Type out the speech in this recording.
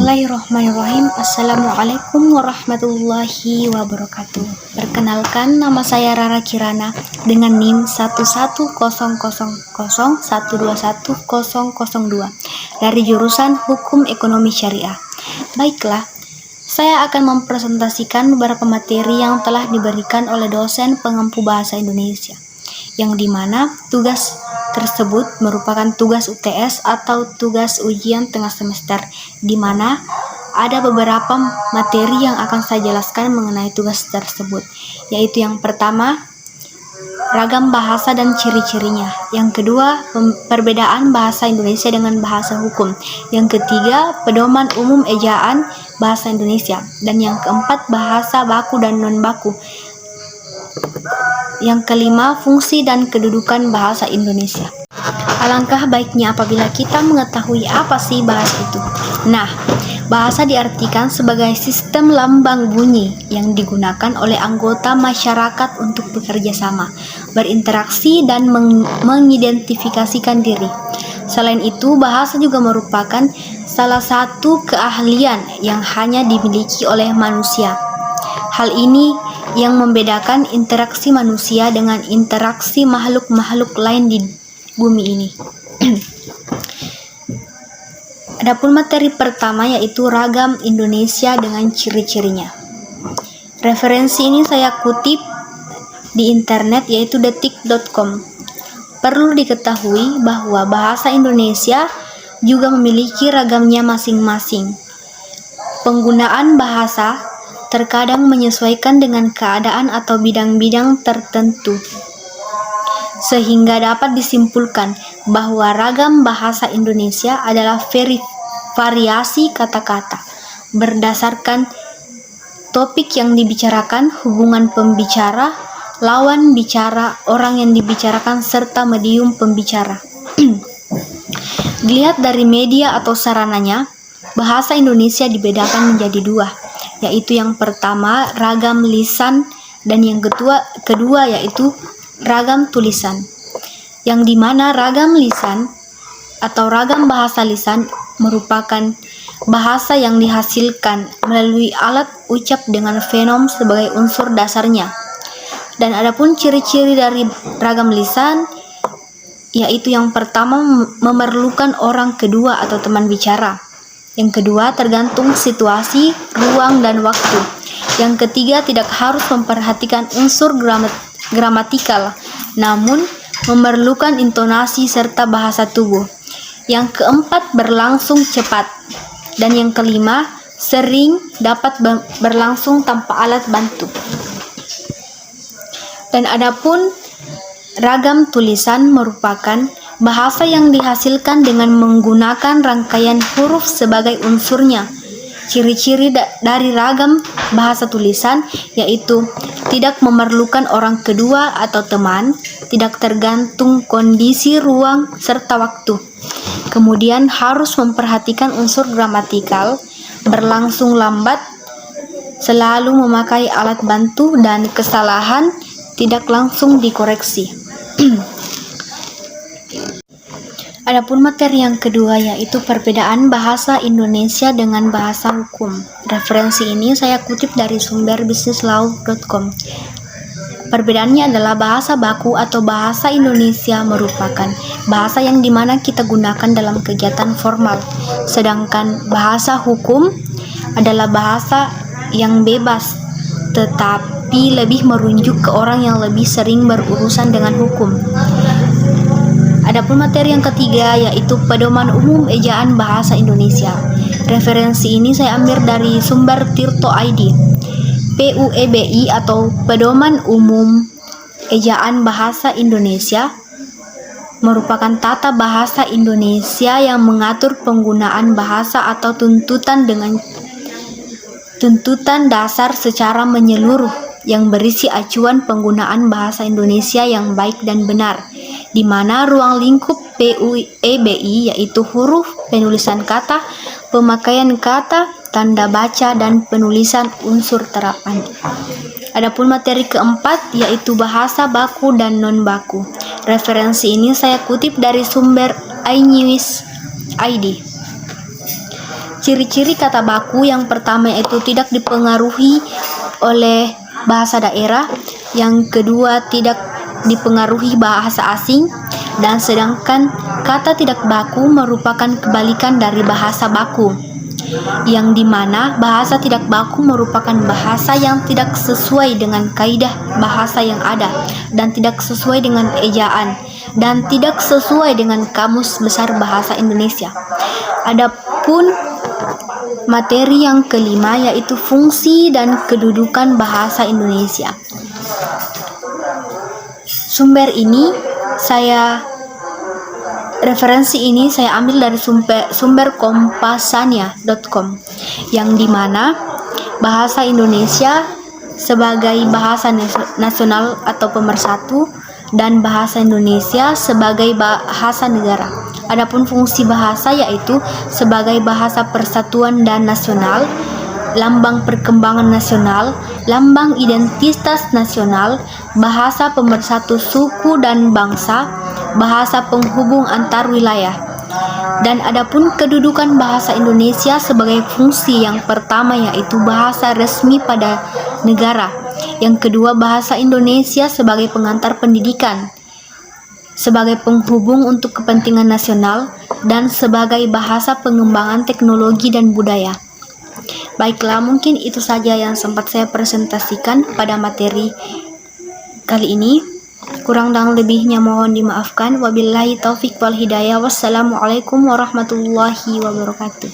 Bismillahirrahmanirrahim. Assalamualaikum warahmatullahi wabarakatuh. Perkenalkan, nama saya Rara Kirana dengan NIM 11000121002 dari jurusan Hukum Ekonomi Syariah. Baiklah, saya akan mempresentasikan beberapa materi yang telah diberikan oleh dosen pengampu bahasa Indonesia, yang dimana tugas tersebut merupakan tugas UTS atau tugas ujian tengah semester, di mana ada beberapa materi yang akan saya jelaskan mengenai tugas tersebut, yaitu yang pertama, ragam bahasa dan ciri-cirinya. Yang kedua, perbedaan bahasa Indonesia dengan bahasa hukum. Yang ketiga, pedoman umum ejaan bahasa Indonesia. Dan yang keempat, bahasa baku dan non-baku. Yang kelima, fungsi dan kedudukan bahasa Indonesia. Alangkah baiknya apabila kita mengetahui apa sih bahasa itu. Nah, bahasa diartikan sebagai sistem lambang bunyi yang digunakan oleh anggota masyarakat untuk bekerja sama, berinteraksi, dan mengidentifikasikan diri. Selain itu, bahasa juga merupakan salah satu keahlian yang hanya dimiliki oleh manusia. Hal ini yang membedakan interaksi manusia dengan interaksi makhluk-makhluk lain di bumi ini. Adapun materi pertama yaitu ragam Indonesia dengan ciri-cirinya. Referensi ini saya kutip di internet yaitu detik.com. Perlu diketahui bahwa bahasa Indonesia juga memiliki ragamnya masing-masing. Penggunaan bahasa terkadang menyesuaikan dengan keadaan atau bidang-bidang tertentu, sehingga dapat disimpulkan bahwa ragam bahasa Indonesia adalah variasi kata-kata berdasarkan topik yang dibicarakan, hubungan pembicara, lawan bicara, orang yang dibicarakan, serta medium pembicara. Dilihat dari media atau sarananya, bahasa Indonesia dibedakan menjadi dua, yaitu yang pertama ragam lisan dan yang kedua yaitu ragam tulisan, yang dimana ragam lisan atau ragam bahasa lisan merupakan bahasa yang dihasilkan melalui alat ucap dengan fenom sebagai unsur dasarnya. Dan adapun ciri-ciri dari ragam lisan, yaitu yang pertama memerlukan orang kedua atau teman bicara. Yang kedua, tergantung situasi, ruang, dan waktu. Yang ketiga, tidak harus memperhatikan unsur gramatikal, namun memerlukan intonasi serta bahasa tubuh. Yang keempat, berlangsung cepat. Dan yang kelima, sering dapat berlangsung tanpa alat bantu. Dan adapun ragam tulisan merupakan bahasa yang dihasilkan dengan menggunakan rangkaian huruf sebagai unsurnya. Ciri-ciri dari ragam bahasa tulisan yaitu tidak memerlukan orang kedua atau teman, tidak tergantung kondisi ruang serta waktu. Kemudian harus memperhatikan unsur gramatikal, berlangsung lambat, selalu memakai alat bantu, dan kesalahan tidak langsung dikoreksi. Adapun materi yang kedua yaitu perbedaan bahasa Indonesia dengan bahasa hukum. Referensi ini saya kutip dari sumber businesslaw.com. Perbedaannya adalah bahasa baku atau bahasa Indonesia merupakan bahasa yang dimana kita gunakan dalam kegiatan formal, sedangkan bahasa hukum adalah bahasa yang bebas tetapi lebih merujuk ke orang yang lebih sering berurusan dengan hukum. Adapun materi yang ketiga yaitu pedoman umum ejaan bahasa Indonesia. Referensi ini saya ambil dari sumber Tirto ID. PUEBI atau Pedoman Umum Ejaan Bahasa Indonesia merupakan tata bahasa Indonesia yang mengatur penggunaan bahasa atau tuntutan dengan tuntutan dasar secara menyeluruh yang berisi acuan penggunaan bahasa Indonesia yang baik dan benar, di mana ruang lingkup PUEBI yaitu huruf, penulisan kata, pemakaian kata, tanda baca, dan penulisan unsur terapan. Adapun materi keempat yaitu bahasa baku dan non-baku. Referensi ini saya kutip dari sumber iNews ID. Ciri-ciri kata baku yang pertama yaitu tidak dipengaruhi oleh bahasa daerah, yang kedua tidak dipengaruhi bahasa asing, dan sedangkan kata tidak baku merupakan kebalikan dari bahasa baku, yang dimana bahasa tidak baku merupakan bahasa yang tidak sesuai dengan kaidah bahasa yang ada dan tidak sesuai dengan ejaan dan tidak sesuai dengan Kamus Besar Bahasa Indonesia. Adapun materi yang kelima yaitu fungsi dan kedudukan bahasa Indonesia. Referensi ini saya ambil dari sumber kompasania.com, yang dimana bahasa Indonesia sebagai bahasa nasional atau pemersatu dan bahasa Indonesia sebagai bahasa negara. Adapun fungsi bahasa yaitu sebagai bahasa persatuan dan nasional, lambang perkembangan nasional, lambang identitas nasional, bahasa pemersatu suku dan bangsa, bahasa penghubung antar wilayah. Dan adapun kedudukan bahasa Indonesia sebagai fungsi yang pertama yaitu bahasa resmi pada negara. Yang kedua, bahasa Indonesia sebagai pengantar pendidikan, sebagai penghubung untuk kepentingan nasional, dan sebagai bahasa pengembangan teknologi dan budaya. Baiklah, mungkin itu saja yang sempat saya presentasikan pada materi kali ini. Kurang dan lebihnya mohon dimaafkan. Wabillahi taufik wal hidayah. Wassalamualaikum warahmatullahi wabarakatuh.